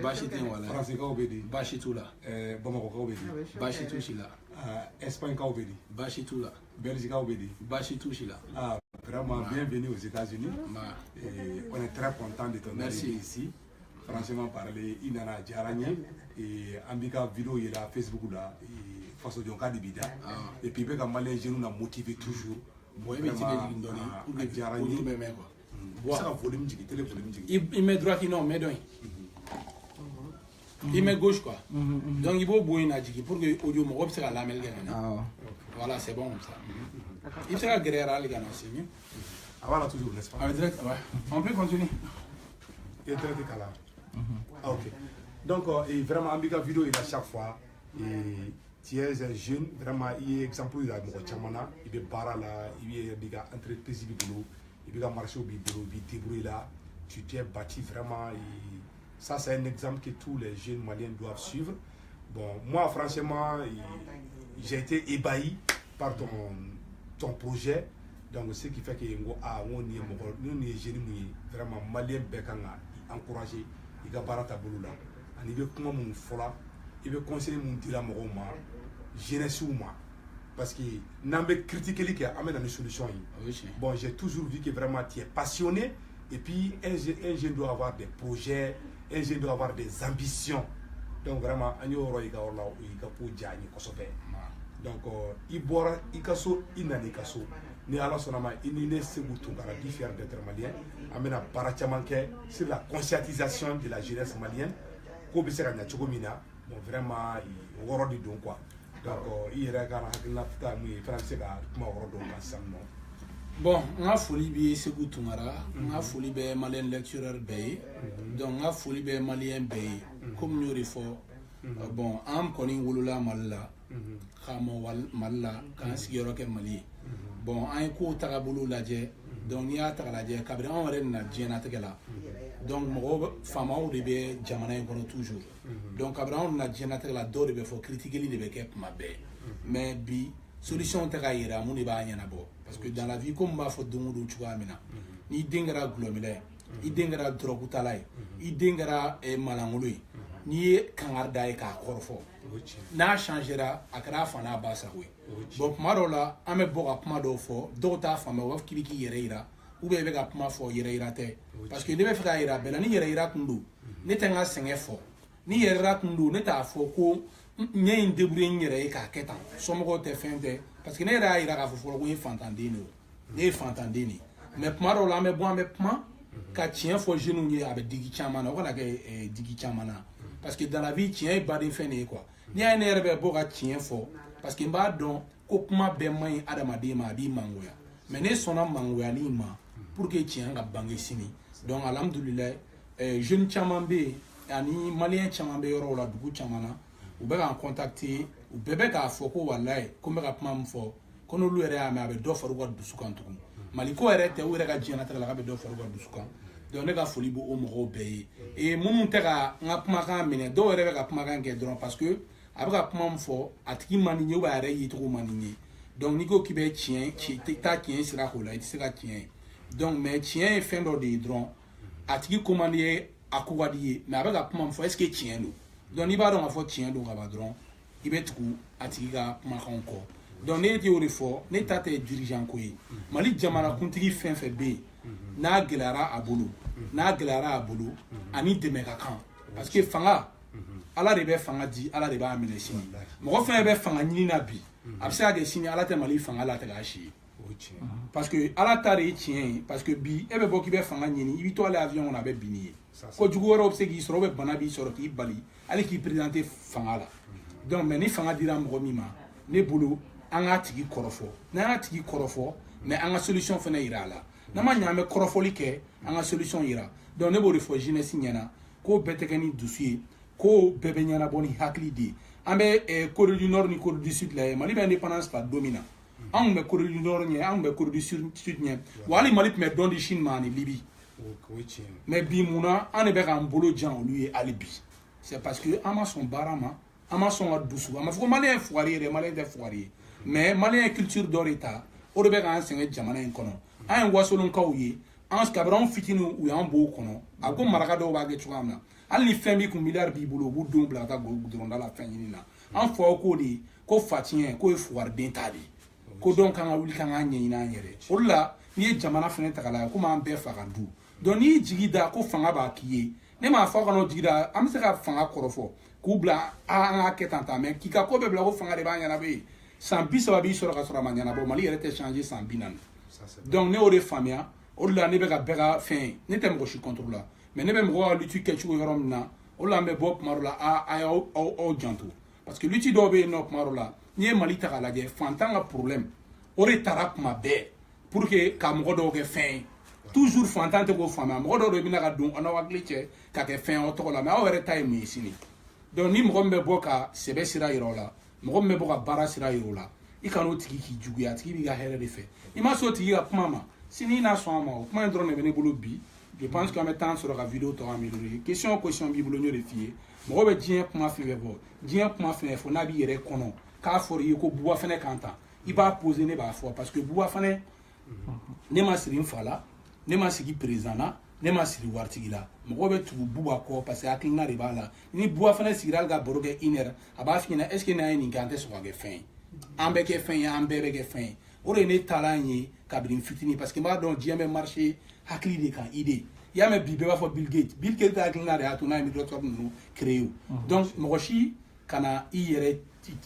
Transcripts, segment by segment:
Bachité wala. Français kaw bedi. Bachitou la. Bamako kaw bedi. Bachitou chila. Espagne kaw bedi. Bachitou la. Belgique kaw bedi. Bachitou chila. Ah, vraiment bienvenue aux États-Unis. On est très content de ton arrivée ici. Franchement parler, il en a jaranye et ambika vidéo il a Facebook là et façon de cas de bida. Et puis ben comme les jeunes nous motivé toujours. Bon, mais tu dis donner pour jaranye même quoi. Ça volume du téléphone. Il met droit qui non, mais donc. Il met gauche quoi. Donc il faut boire na jiki pour que audio mo observe la mel gana. Voilà, c'est bon comme ça. Il sera guerrier les gars, c'est mieux. Voilà toujours n'est-ce pas? Direct, ouais. On peut continuer. Il est très décalé. Ah, ok. Donc, et vraiment, Ambika vidéo, il a chaque fois. Et tu es un jeune, vraiment, il est exemple, il a Chamana, il est bara là, il est entreprise, il est marché au bidou, il est débrouillé là. Tu t'es bâti vraiment. Et ça, c'est un exemple que tous les jeunes Maliens doivent suivre. Bon, moi, franchement, j'ai été ébahi par ton projet. Donc, ce qui fait que on est jeunes, vraiment, Maliens, encouragé. Il y a barata bolola ani be kuma mun fola il be conseiller mun dira mɔgɔw ma jeunesse ma parce que n'an be critiquer li kɛ an bɛ na ni solution yi. Bon, j'ai toujours vu que vraiment tu es passionné et puis un jeune doit avoir des projets, un jeune doit avoir des ambitions. Donc vraiment an y'o yɔrɔ i ka yɔrɔ la i ka ko diya n ye kosɛbɛ. Donc i bɔra i ka so i nana i ka so ni ala sɔnna ma i ni ne Sékou Tounkara di fier d'être malien an bɛna baara caman kɛ sur la conscientisation de la jeunesse malienne ko bɛ se ka ɲɛ cogo min na. Bon, vraiment o yɔrɔ de don quoi. Donc i yɛrɛ ka hakilina ta mun ye i fana bɛ se ka kuma o yɔrɔ dɔw kan sisan nɔ. Bon, n ka foli bɛ Sékou Tounkara, n ka foli bɛ malien lectureur bɛɛ ye, donc n ka foli bɛ malien bɛɛ ye, comme n y'o de fɔ. Bon, an kɔni wolola Mali la, ka mɔ Mali la, k'an sigiyɔrɔ kɛ Mali ye. Bon, an ye kow tagabolo lajɛ, donc n'i y'a ta k'a lajɛ kabini anw yɛrɛ nana diɲɛlatigɛ la, donc mɔgɔw faamaw de bɛ jamana in kɔnɔ toujours. Donc kabini anw nana diɲɛlatigɛ la dɔw de bɛ fɔ critiqueli de bɛ kɛ tuma bɛɛ, mais bi solution tɛ ka yira mun de b'a ɲɛnabɔ. Parce que dans la vie, comme b'a fɔ don o don cogoya min na, n'i den kɛra gulɔmila ye, i den kɛra dɔrɔgutala ye, i den kɛra malangolo ye, n'i ye kangari da ye k'a kɔrɔfɔ, n'a changera a kɛra a fa n'a ba sago ye. Bon, kuma dɔw la an bɛ bɔ ka kuma dɔw fɔ dɔw t'a faamuya u b'a fɔ k'i bɛ k'i yɛrɛ yira ou bien i bɛ ka kuma fɔ yɛrɛ yira tɛ. Parce que ne bɛ fɛ k'a yira bɛɛ la ni yɛrɛ yira kun don ne tɛ n ka sɛgɛn fɔ, ni yɛrɛ yira kun don ne t'a fɔ ko n ɲɛ in débrouiller n yɛrɛ ye k'a kɛ tan somɔgɔw tɛ fɛn tɛ. Parce que ne yɛrɛ y'a yira k'a fɔ fɔlɔ ko n ye fantanden de ye, ne ye fantanden de ye. Mais kuma dɔw la an bɛ bɔ an bɛ kuma ka tiɲɛ fɔ jeunes ye a bɛ digi caman na o kana kɛ digi caman na. Parce que dans la vie tiɲɛ ye baden fɛn de ye quoi. N'i y'a ye ne yɛrɛ bɛ bɔ ka tiɲɛ fɔ parce que n b'a dɔn ko kuma bɛɛ man ɲi adamaden ma a b'i mangoya. Mais ne sɔnna mangoyali ma pour que tiɲɛ ka bange sini. Donc alhamdulilayi jeunes caman bɛ yen ani maliyɛn caman bɛ yɔrɔw la dugu caman na u bɛ k'an contacter u bɛɛ bɛ k'a fɔ ko walayi ko n bɛ ka kuma min fɔ ko n'olu yɛrɛ y'a mɛn a bɛ dɔ fara u ka dusukan tugun. Mali ko yɛrɛ tɛ u yɛrɛ ka diɲɛlatigɛ la k'a bɛ dɔ fara u ka dusukan. Donc ne ka foli bɛ o mɔgɔw bɛɛ ye. Minnu tɛ ka n ka kumakan minɛ dɔw yɛrɛ bɛ ka kumakan kɛ dɔrɔn parce que a bɛ ka kuma min fɔ a tigi man di n ye ou bien a yɛrɛ yecogo man di n ye. Donc n'i ko k'i bɛ tiɲɛ taa tiɲɛ sira k'o la i tɛ se ka tiɲɛ ye. Donc mais tiɲɛ ye fɛn dɔ de ye dɔrɔn a tigi ko man di ye a ko ka di ye mais a bɛ ka kuma min fɔ est ce que tiɲɛ don. Donc n'i b'a dɔn k'a fɔ tiɲɛ don ka ban dɔrɔn i bɛ tugu a tigi ka kumakanw kɔ. Donc ne y'o de fɔ ne ta tɛ dirigeant ko ye. Mali jamanakuntigi fɛn fɛn bɛ yen n'a gɛlɛyara a bolo ani dɛmɛ ka kan parce que fanga ala de bɛ fanga di ala de b'a minɛ sini mɔgɔ fɛn bɛ fanga ɲini na bi a bɛ se ka kɛ sini ala tɛ Mali fanga la tɛ k'a si ye parce que ala ta de ye tiɲɛ ye parce que bi e bɛ bɔ k'i bɛ fanga ɲini i bɛ to ale avion kɔnɔ a bɛ bin n'i ye ko jugu wɛrɛw bɛ se k'i sɔrɔ ou bien bana b'i sɔrɔ k'i bali hali k'i présenter fanga la donc mais ni fanga dira mɔgɔ min ma ne bolo an k'a tigi kɔrɔfɔ n'an y'a tigi kɔrɔfɔ mais an ka solution fana yira a la n'an ma ɲɛ an bɛ kɔrɔfɔli kɛ an ka solution yira donc ne b'o de fɔ jeunesse ɲɛna ko bɛɛ tɛ kɛ ni dusu ye ko bɛɛ bɛ ɲɛnabɔ ni hakili de ye an bɛ Corée du Nord ni Corée du Sud la ye Mali bɛ indépendance ta don min na an tun bɛ Corée du Nord ɲɛ an tun bɛ Corée du Sud ɲɛ wa hali Mali tun bɛ dɔn di Chine ma ani Libye mais bi mun na an de bɛ k'an bolo jan olu ye hali bi c'est parce que an ma sɔn baara ma an ma sɔn ka dusu an ma fɔ ko maliyɛn ye fugari ye dɛ maliyɛn tɛ fugari ye mais maliyɛn ye culture dɔ de ta o de bɛ k'an sɛgɛn jamana in kɔnɔ an ye wasolonkaw ye an kabran fitini u yan bo kono a ko maraka dɔw b'a kɛ cogoya min na hali ni fɛn b'i kun miliyari b'i bolo u b'u denw bila ka taa gudɔrɔnda la fɛn ɲini na an fɔ ko de ko fatiɲɛ k'o ye fugariden ta de ko dɔn kan ka wuli kan ka ɲɛɲini an yɛrɛ o de la n'i ye jamana fɛnɛ ta ka lajɛ komi an bɛɛ fa ka du donc n'i jigi da ko fanga b'a k'i ye ne m'a fɔ ka n'o jigi da an bɛ se ka fanga kɔrɔfɔ k'u bila an k'a kɛ tan mɛ k'i ka ko bɛɛ bila ko fanga de b'a ɲɛnabɔ ye san 30 b'i sɔrɔ ka sɔrɔ a ma ɲɛnabɔ Mali yɛrɛ tɛ changer san 40 donc ne y'o de faamuya o de la ne bɛ ka bɛɛ ka fɛn ne tɛ mɔgɔ si contre la mais ne bɛ mɔgɔw ka lutte kɛcogo yɔrɔ min na o de la an bɛ bɔ tuma dɔ la a y'aw janto parce que lutte dɔw bɛ yen nɔ tuma dɔ la n'i ye Mali ta k'a lajɛ fantan ka problème o de taara kuma bɛɛ pour que ka mɔgɔ dɔw kɛ fɛn ye toujours fantan tɛ k'o faamuya mɔgɔ dɔw de bɛna ka don aw n'aw hakili cɛ ka kɛ fɛn aw tɔgɔ la mais aw yɛrɛ ta ye mun ye sini donc ni mɔgɔ min bɛ bɔ ka sɛbɛ sira yira o la mɔgɔ min bɛ bɔ ka baara sira yira o la i kana o tigi k'i juguya a tigi b'i ka hɛrɛ de fɛ i ma sɔn o tigi ka kuma ma sini i n'a sɔn a ma o kuma in dɔrɔn de bɛ ne bolo bi je pense que an bɛ temps sɔrɔ ka vidéo tɔ améliorer question o question b'i bolo n y'o de f'i ye mɔgɔ bɛ diɲɛ kuma fɛn fɛn fɔ diɲɛ kuma fɛn fɔ n'a b'i yɛrɛ kɔnɔ k'a fɔra i ye ko buba fɛnɛ kan tan i b'a poser ne b'a fɔ parce que buba fɛnɛ ne ma siri n fa la ne ma sigi président na ne ma siri waritigi la mɔgɔ bɛ tugu buba kɔ parce que hakilina de b'a la ni buba fɛnɛ sigira hali ka baro kɛ 1 heure a b'a f'i ɲɛna est ce que n'a ye nin kɛ an tɛ sɔn ka kɛ fɛn ye an bɛ kɛ fɛn ye an bɛɛ bɛ kɛ fɛn ye o de ye ne taalan ye kabini fitini parce que n b'a dɔn diɲɛ bɛ marché hakili de kan idée i y'a mɛn bi bɛɛ b'a fɔ Bill Gates hakilina de y'a to n'a ye Microsoft ninnu créé donc mɔgɔ si kana i yɛrɛ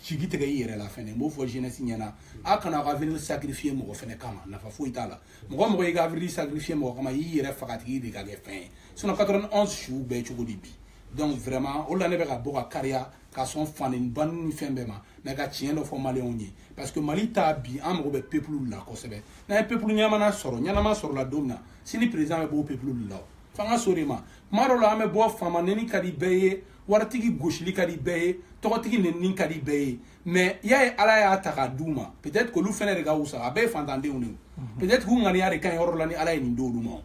jigi tigɛ i yɛrɛ la fɛnɛ n b'o fɔ jeunesse ɲɛna a kana ka avenir sacrifier mɔgɔ fɛnɛ kama nafa foyi t'a la mɔgɔ mɔgɔ i ka avenir sacrifier mɔgɔ kama i y'i yɛrɛ fagatigi de ka kɛ fɛn ye sinon 91 siw bɛɛ cogo di bi donc vraiment o la ne bɛ ka bɔ ka kariya ka sɔn fanni banni ni fɛn bɛɛ ma mais ka tiɲɛ dɔ fɔ maliyɛnw ye parce que Mali ta bi an mago bɛ peuple la kosɛbɛ n'a ye peuple ɲɛnama sɔrɔla don min na sini président bɛ bɔ o peuple la o f'an ka so de ma kuma dɔw la an bɛ bɔ faama nɛni ka di bɛɛ ye waritigi gosili ka di bɛɛ ye tɔgɔtigi nɛni ka di bɛɛ ye mais i y'a ye Ala y'a ta k'a d'u ma peut-être k'olu fɛnɛ de ka wusa a bɛɛ ye fantandenw de ye peut-être k'u ŋaniya de ka ɲi yɔrɔ la ni Ala ye nin d'olu ma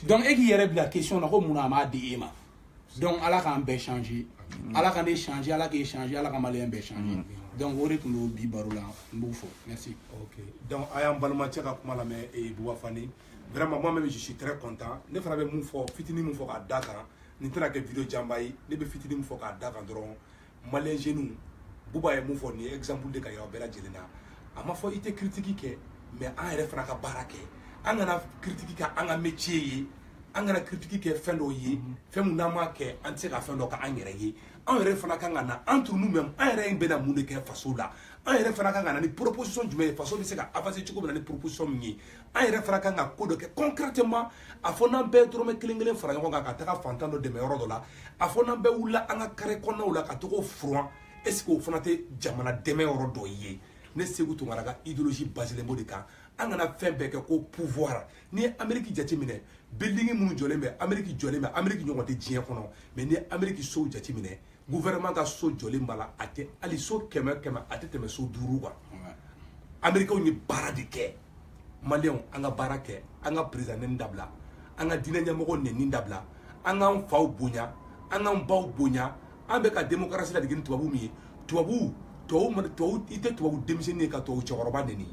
donc e k'i yɛrɛ bila question na ko mun na a m'a di e ma donc Ala k'an bɛɛ changer Ala ka ne changer Ala k'e changer Ala ka maliyɛn bɛɛ changer donc o de tun do bi baro la n b'o fɔ merci. Ok donc a y'an balimacɛ ka kuma lamɛn Buba Fani vraiment moi-même je suis très content ne fana bɛ mun fɔ fitinin mun fɔ k'a da kan nin tɛna kɛ vidéo janba ye ne bɛ fitinin mun fɔ k'a da kan dɔrɔn maliyɛn jeunes Buba ye mun fɔ nin ye exemple de ka yira bɛɛ lajɛlen na a ma fɔ i tɛ critique kɛ mais an yɛrɛ fana ka baara kɛ an kana critique kɛ an ka métier ye an kana critique kɛ fɛn dɔw ye fɛn mun n'an m'a kɛ an tɛ se ka fɛn dɔ k'an yɛrɛ ye an yɛrɛ fana kan ka na entre nous-mêmes an yɛrɛ bɛna mun de kɛ faso la an yɛrɛ fana kan ka na ni proposition jumɛn ye faso bɛ se ka avancer cogo min na ni proposition min ye an yɛrɛ fana kan ka ko dɔ kɛ concrètement a fɔ n'an bɛɛ dɔrɔmɛ kelen kelen fara ɲɔgɔn kan ka taga fantan dɔ dɛmɛ yɔrɔ dɔ la a fɔ n'an bɛɛ wulila an ka carré kɔnɔnaw la ka togo furan est ce que o fana tɛ jamana dɛmɛ yɔrɔ dɔ ye ne Seku Tunkara ka idéologie basilen b'o de kan an kana fɛn bɛɛ kɛ ko pouvoir ni ye Amérique jateminɛ building minnu jɔlen bɛ Amérique jɔlen bɛ Amérique ɲɔgɔn tɛ diɲɛ kɔnɔ mais ni ye Amérique sow jateminɛ gouvernement ka so jɔlen b'a la a tɛ hali so 100 a tɛ tɛmɛ so 5 kan Américains ye baara de kɛ maliyɛnw an ka baara kɛ an ka président nɛni dabila an ka diinɛ ɲɛmɔgɔ nɛni dabila an k'an faw bonya an k'an baw bonya an bɛ ka démocratie ladege ni tubabu min ye tubabu i tɛ tubabu denmisɛnnin ye ka tubabu cɛkɔrɔba nɛni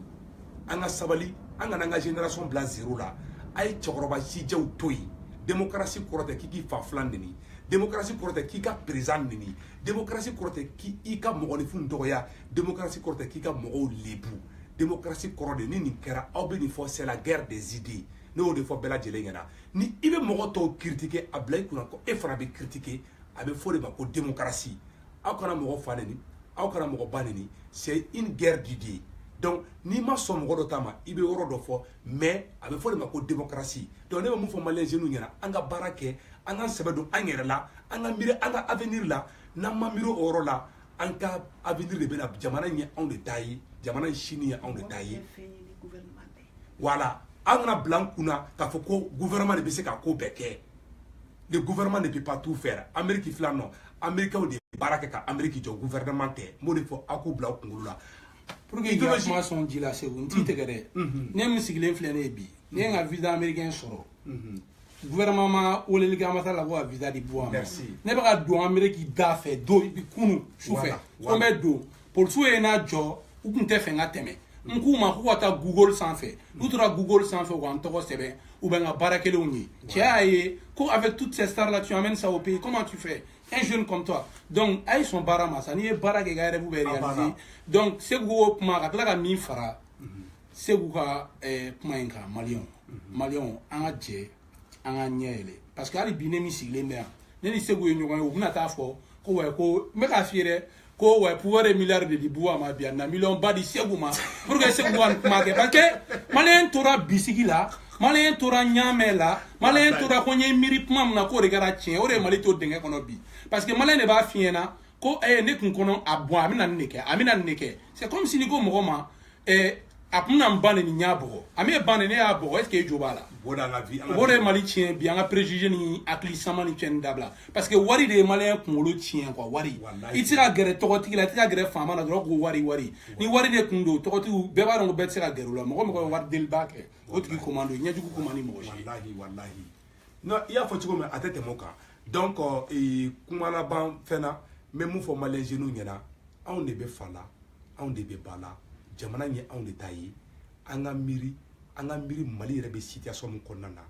an ka sabali an kana an ka génération bila zéro la a ye cɛkɔrɔba sijɛw to yen démocratie kɔrɔ tɛ k'i k'i fa filan nɛni démocratie kɔrɔ tɛ k'i ka président nɛni démocratie kɔrɔ tɛ k'i ka mɔgɔninfin dɔgɔya démocratie kɔrɔ tɛ k'i ka mɔgɔw lebu démocratie kɔrɔ de ni nin kɛra aw bɛ nin fɔ c'est la guerre des idées ne y'o de fɔ bɛɛ lajɛlen ɲɛna ni i bɛ mɔgɔ tɔw critiquer a bila i kunna ko e fana bɛ critiquer a bɛ fɔ de ma ko démocratie aw kana mɔgɔ fa nɛni aw kana mɔgɔ ba nɛni c'est une guerre d'idées donc n'i ma sɔn mɔgɔ dɔ ta ma i bɛ yɔrɔ dɔ fɔ mais a bɛ fɔ de ma ko démocratie donc ne bɛ mun fɔ maliyɛn jeunes ɲɛna an ka baara kɛ an ka sɛbɛ don an yɛrɛ la an ka miiri an ka avenir la n'an ma miiri o yɔrɔ la an ka avenir de bɛ na jamana in ye anw de ta ye jamana in sini ye anw de ta ye voilà an kana bila an kunna k'a fɔ ko gouvernement de bɛ se ka ko bɛɛ kɛ le gouvernement ne peut pas tout faire Amérique filan nɔ Américains de baara kɛ ka Amérique jɔ gouvernement tɛ n b'o de fɔ aw k'o bila aw kunkolo la pour que i ka kuma sɔn ji la Seku n t'i tɛgɛ dɛ ne min sigilen filɛ ne ye bi ne ye n ka visa américain sɔrɔ gouvernement ma weleli kɛ ambassade la ko ka visa di Buwa ma ne bɛ ka don Amérique da fɛ don kunu su fɛ ko n bɛ don polisiw ye n'a jɔ u tun tɛ fɛ n ka tɛmɛ n k'u ma k'u ka taa Google sanfɛ n'u tora Google sanfɛ u ka n tɔgɔ sɛbɛn ou bien un barakeloni. Tu as avec toutes ces stars là, tu amènes ça au pays. Comment tu fais? Un jeune comme toi. Donc, ils sont barama, ça n'est pas que vous pouvez réaliser. Donc, c'est que vous avez mis fara, c'est que vous avez Malion. Malion, en a djé, en a nielé. Parce qu'il y a des binémis si les mères. N'est-ce pas que vous avez fait? Ko me ka fiere ko wa pouvoir milliard de dibuwa ma bien na million badi seguma pour que seguma ma ke parce que malien tora bisigi la malien tora nyame la malien tora ko nye miri pam na ko regara tien o re mali to denga kono bi parce que malien ne ba fiena ko ne kun kono abo amina neke c'est comme si ni go mogoma apuna mbane ni nyabo ami bane ne abo est-ce que jobala boda la vie bore mali tien bien a préjugé ni aklisama ni tien dabla parce que wari de malien kunkolo tien quoi wari itira gere tokoti la itira gere fama na dro ko wari ni wari de kundo tokoti be ba rongo bet sera gere lo mo war del baké otki commando nyajuku komani mo wallahi no ya fo chiko me atete moka donc kumala ban fena même fo malien genou nyana on de be fala on de be bala jamana nye on de tayi anga miri mali yɛrɛ bɛ situation min kɔnɔna na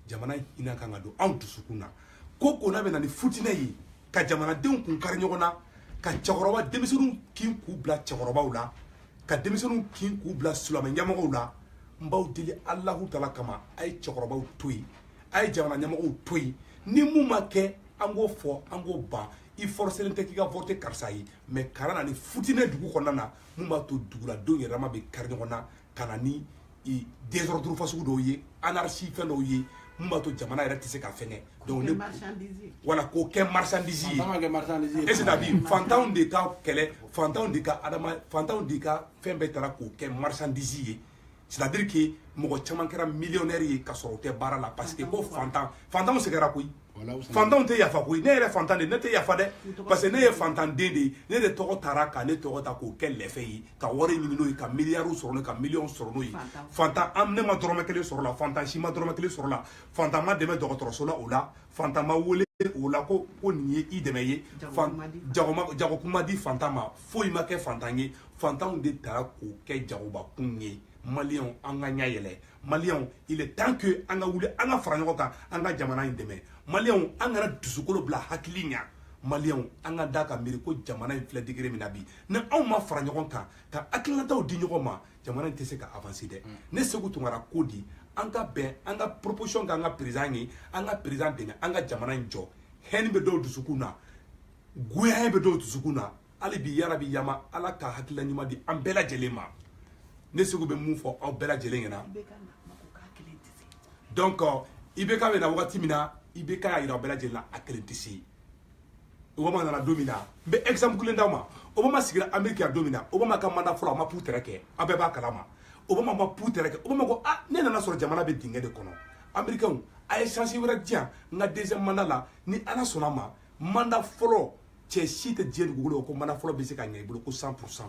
jamana ina kan ka don anw dusukun na ko na bɛ na ni futinɛ ye ka jamanadenw kun kari ɲɔgɔn na ka cɛkɔrɔba denmisɛnninw kin k'u bila cɛkɔrɔbaw la ka denmisɛnninw kin k'u bila silamɛ ɲɛmɔgɔw la n b'aw deli Alahu Taala kama a ye cɛkɔrɔbaw to yen a ye jamana ɲɛmɔgɔw to yen ni mun ma kɛ an k'o fɔ an k'o ban i forcelen tɛ k'i ka vote karisa ye mais kana na ni futinɛ dugu kɔnɔna na mun b'a to duguladenw yɛrɛ ma bɛ kari ɲɔgɔn na ka na ni désordre fasugu dɔw ye anarchie fɛn dɔw ye mun b'a to jamana yɛrɛ tɛ se ka fɛngɛ donc ne voilà k'o kɛ marchandise ye et c'est-à-dire fantanw de ka kɛlɛ fantanw de ka fɛn bɛɛ taara k'o kɛ marchandise ye c'est-à-dire que mɔgɔ caman kɛra millionnaire ye ka sɔrɔ o tɛ baara la parce que ko fantanw sɛgɛnra koyi fantanw tɛ yafa koyi ne yɛrɛ fantan de ne tɛ yafa dɛ parce que ne ye fantan den de ye ne de tɔgɔ taara ka ne tɔgɔ ta k'o kɛ lɛfɛ ye ka wari ɲini n'o ye ka miliyariw sɔrɔ n'o ye ka miliyɔn sɔrɔ n'o ye fantan ne ma dɔrɔmɛ kelen sɔrɔ la fantan si ma dɔrɔmɛ kelen sɔrɔ la fantan ma dɛmɛ dɔgɔtɔrɔso la o la fantan ma wele o la ko nin ye i dɛmɛ ye jago kuma di fantan ma foyi ma kɛ fantan ye fantanw de taara k'o kɛ jagobakun ye Maliens an ka ɲa yɛlɛ Maliens il est temps que an ka wuli an ka fara ɲɔgɔn kan an ka jamana in dɛmɛ Maliens an kana dusukolo bila hakili ɲa Maliens an ka da ka miiri ko jamana in filɛ degré min na bi ni anw ma fara ɲɔgɔn kan ka hakilinataw di ɲɔgɔn ma jamana in tɛ se ka avancer dɛ ne Seku Tunkara ko di an ka bɛn an ka proposition k'an ka président ye an ka président dɛmɛ an ka jamana in jɔ hɛni bɛ dɔw dusukun na goya bɛ dɔw dusukun na hali bi yarabi yama Ala ka hakilila ɲuman di an bɛɛ lajɛlen ma ne Seku bɛ mun fɔ aw bɛɛ lajɛlen ɲɛna donc IBK bɛ na wagati min na IBK y'a yira aw bɛɛ lajɛlen na a kelen tɛ se Obama nana don min na n bɛ exemple kelen d'aw ma Obama sigira Amérique yan don min na Obama ka mandat fɔlɔ a ma pu tɛrɛ kɛ a bɛɛ b'a kalama Obama ma pu tɛrɛ kɛ Obama ko ne nana sɔrɔ jamana bɛ dingɛ de kɔnɔ Américains a ye chance wɛrɛ di yan n ka deuxième mandat la ni Ala sɔnna ma mandat fɔlɔ cɛ si tɛ diɲɛ dugukolo ko mandat fɔlɔ bɛ se ka ɲɛ i bolo ko 100%.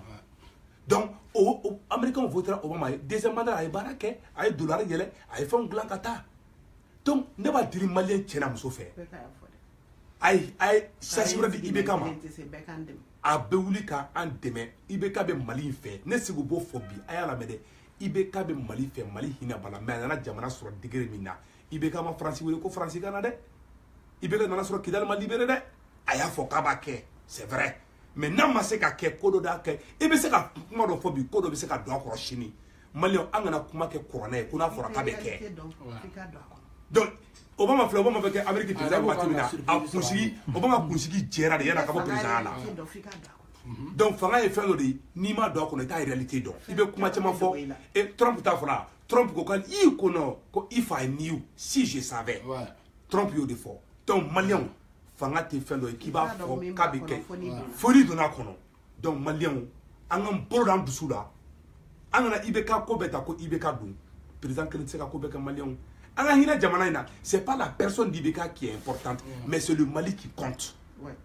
Donc, les Américains votera Obama. Deuxième mandat, il y a $, il y a fait un gland kata. Donc, ne va dire Malien tchena muso fait. Aïe, ça c'est vrai d'Ibeka ma. A beuli ka an deme. Ibeka be Mali fait. Ne se go phobie. Aïe la mede. Ibeka be Mali fait. Mali hina bala. Mais nana jamana sur degré mina. Ibeka ma France wele ko France Canada. Ibeka nana sur Kidal ma libéré de. Aïe fo kabake. C'est vrai. Mais n'a ma se ka kɛ ko dɔ da kɛ i bɛ se ka kuma dɔ fɔ bi ko dɔ bɛ se ka don a kɔrɔ sini Maliens an kana kuma kɛ kuranɛ ye ko n'a fɔra k'a bɛ kɛ donc Obama filɛ Obama bɛ kɛ Amérique président waati min na a kunsigi Obama kunsigi jɛra de yan'a ka bɔ président la donc fanga ye fɛn dɔ de ye n'i ma don a kɔnɔ i t'a réalité dɔn i bɛ kuma caman fɔ et Trump t'a fɔ la Trump ko k'ale i kɔnɔ ko if I knew si je savais Trump y'o de fɔ donc Maliens fanga tɛ fɛn dɔ ye k'i b'a fɔ k'a bɛ kɛ foli donna kɔnɔ donc Maliens an ka bolo d'an dusu la an kana IBK ko bɛɛ ta ko IBK don président kelen tɛ se ka ko bɛɛ kɛ Maliens an ka hinɛ jamana in na c'est pas la personne d'IBK qui est importante mais c'est le Mali qui compte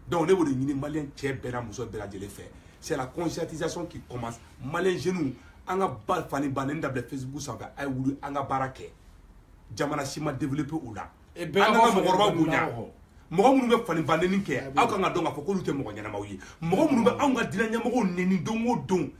donc ne b'o de ɲini Maliens cɛ bɛɛ n'a muso bɛɛ lajɛlen fɛ c'est la conscientisation qui commence Maliens jeunes an ka ba fani bannen dabila Facebook sanfɛ a ye wuli an ka baara kɛ jamana si ma développer o la an ka mɔgɔkɔrɔbaw bonya mɔgɔ minnu bɛ fani bandenni kɛ aw kan ka dɔn k'a fɔ k'olu tɛ mɔgɔ ɲɛnamaw ye mɔgɔ minnu bɛ anw ka diinɛ ɲɛmɔgɔw nɛni don o don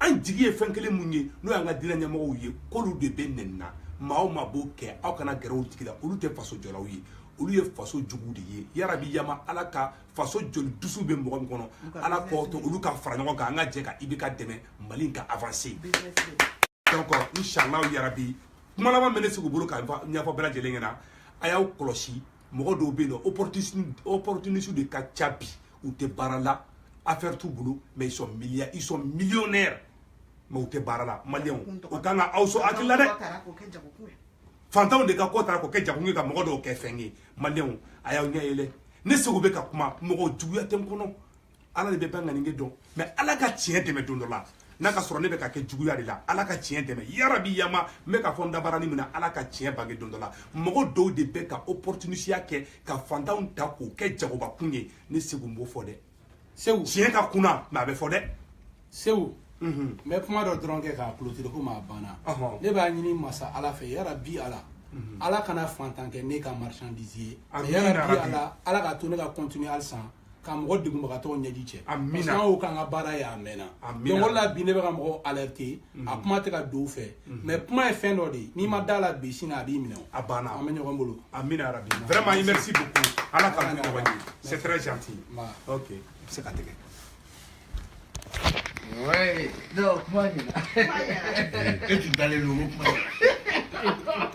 an jigi ye fɛn kelen mun ye n'o y'an ka diinɛ ɲɛmɔgɔw ye k'olu de bɛ nɛni na maa o maa b'o kɛ aw kana gɛrɛ olu tigi la olu tɛ faso jɔlaw ye olu ye faso jugu de ye yarabi yama ala ka faso joli dusu bɛ mɔgɔ min kɔnɔ ala kɔ to olu ka fara ɲɔgɔn kan an ka jɛ ka IBK dɛmɛ Mali ka avancer donc inchallah yarabi kuma laban min ne sigi bolo ka ɲɛfɔ bɛɛ lajɛlen ɲɛna a y'aw kɔlɔsi mɔgɔ dɔw bɛ yen nɔ opportuniste de ka ca bi u tɛ baara la affaire t'u bolo mais ils sont millionnaires mais u tɛ baara la maliyɛnw o kan ka aw sɔn hakili la dɛ fantanw de ka ko taara k'o kɛ jago ye ka mɔgɔ dɔw kɛ fɛn ye maliyɛnw a y'aw ɲɛ yɛlɛ ne segu bɛ ka kuma mɔgɔ juguya tɛ n kɔnɔ ala de bɛ ban ŋaninge dɔn mais ala ka tiɲɛ dɛmɛ don dɔ la n'a ka sɔrɔ ne bɛ ka kɛ juguya de la ala ka tiɲɛ dɛmɛ yarabi yama n bɛ ka fɔ n dabarani min na ala ka tiɲɛ bange don dɔ la mɔgɔ dɔw de bɛ ka opportunité kɛ ka fantanw ta k'o kɛ jagobakun ye ne segu n b'o fɔ dɛ segu tiɲɛ ka kunna mais a bɛ fɔ dɛ segu n bɛ kuma dɔ dɔrɔn kɛ k'a clôturer ko maa banna ne b'a ɲini masa ala fɛ yarabi ala ala kana fantan kɛ ne ka marchandise ye yarabi ala ka to ne ka continuer halisa ka mɔgɔ degunbagatɔw ɲɛji cɛ parce que an y'o k'an ka baara ye a mɛnna donc o la bi ne bɛ ka mɔgɔw alerter a kuma tɛ ka don u fɛ mais kuma ye fɛn dɔ de ye n'i ma da la bi sini a b'i minɛ a banna an bɛ ɲɔgɔn bolo amina yarabi vraiment merci beaucoup ala ka to ɲɔgɔn ye c'est très gentil ok se ka tigɛ ouais non kuma ɲɛna e tun dalen don o kuma